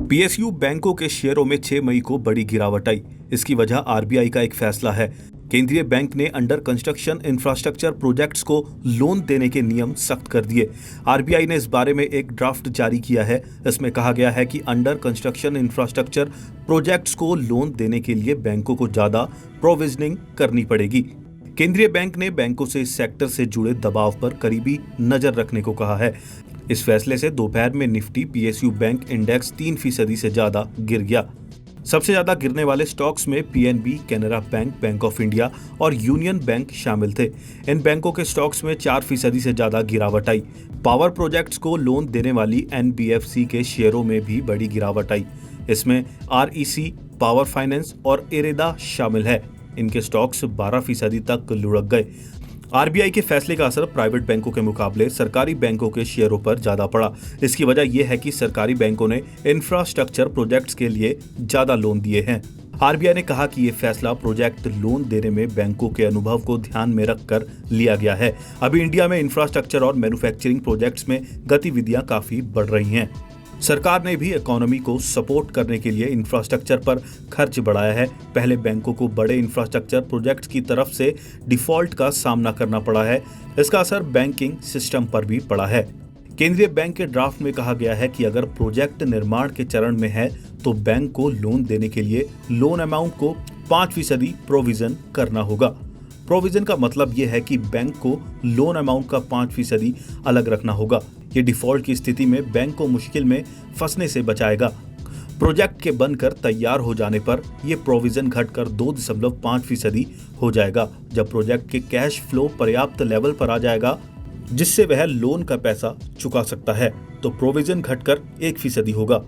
PSU बैंकों के शेयरों में 6 मई को बड़ी गिरावट आई। इसकी वजह आरबीआई का एक फैसला है। केंद्रीय बैंक ने अंडर कंस्ट्रक्शन इंफ्रास्ट्रक्चर प्रोजेक्ट्स को लोन देने के नियम सख्त कर दिए। आरबीआई ने इस बारे में एक ड्राफ्ट जारी किया है। इसमें कहा गया है कि अंडर कंस्ट्रक्शन इंफ्रास्ट्रक्चर प्रोजेक्ट्स को लोन देने के लिए बैंकों को ज्यादा प्रोविजनिंग करनी पड़ेगी। केंद्रीय बैंक ने बैंकों से इस सेक्टर से जुड़े दबाव पर करीबी नजर रखने को कहा है। इस फैसले से दोपहर में निफ्टी पीएसयू बैंक इंडेक्स 3% से ज्यादा गिर गया। सबसे ज्यादा गिरने वाले स्टॉक्स में PNB, Canara bank, bank of India और यूनियन बैंक शामिल थे। इन बैंकों के स्टॉक्स में 4% से ज्यादा गिरावट आई। पावर प्रोजेक्ट्स को लोन देने वाली एनबीएफसी के शेयरों में भी बड़ी गिरावट आई। इसमें आरईसी, पावर फाइनेंस और इरेदा शामिल है। इनके स्टॉक्स 12% तक लुढ़क गए। आरबीआई के फैसले का असर प्राइवेट बैंकों के मुकाबले सरकारी बैंकों के शेयरों पर ज्यादा पड़ा। इसकी वजह यह है कि सरकारी बैंकों ने इंफ्रास्ट्रक्चर प्रोजेक्ट्स के लिए ज्यादा लोन दिए हैं। आरबीआई ने कहा कि यह फैसला प्रोजेक्ट लोन देने में बैंकों के अनुभव को ध्यान में रखकर लिया गया है। अभी इंडिया में इंफ्रास्ट्रक्चर और मैन्युफैक्चरिंग प्रोजेक्ट्स में गतिविधियां काफी बढ़ रही हैं। सरकार ने भी इकोनॉमी को सपोर्ट करने के लिए इंफ्रास्ट्रक्चर पर खर्च बढ़ाया है। पहले बैंकों को बड़े इंफ्रास्ट्रक्चर प्रोजेक्ट्स की तरफ से डिफॉल्ट का सामना करना पड़ा है। इसका असर बैंकिंग सिस्टम पर भी पड़ा है। केंद्रीय बैंक के ड्राफ्ट में कहा गया है कि अगर प्रोजेक्ट निर्माण के चरण में है तो बैंक को लोन देने के लिए लोन अमाउंट को 5% प्रोविजन करना होगा। प्रोविजन का मतलब यह है कि बैंक को लोन अमाउंट का 5% अलग रखना होगा। ये डिफॉल्ट की स्थिति में बैंक को मुश्किल में फंसने से बचाएगा। प्रोजेक्ट के बनकर तैयार हो जाने पर यह प्रोविजन घटकर 2.5% हो जाएगा। जब प्रोजेक्ट के कैश फ्लो पर्याप्त लेवल पर आ जाएगा जिससे वह लोन का पैसा चुका सकता है तो प्रोविजन घटकर 1% होगा।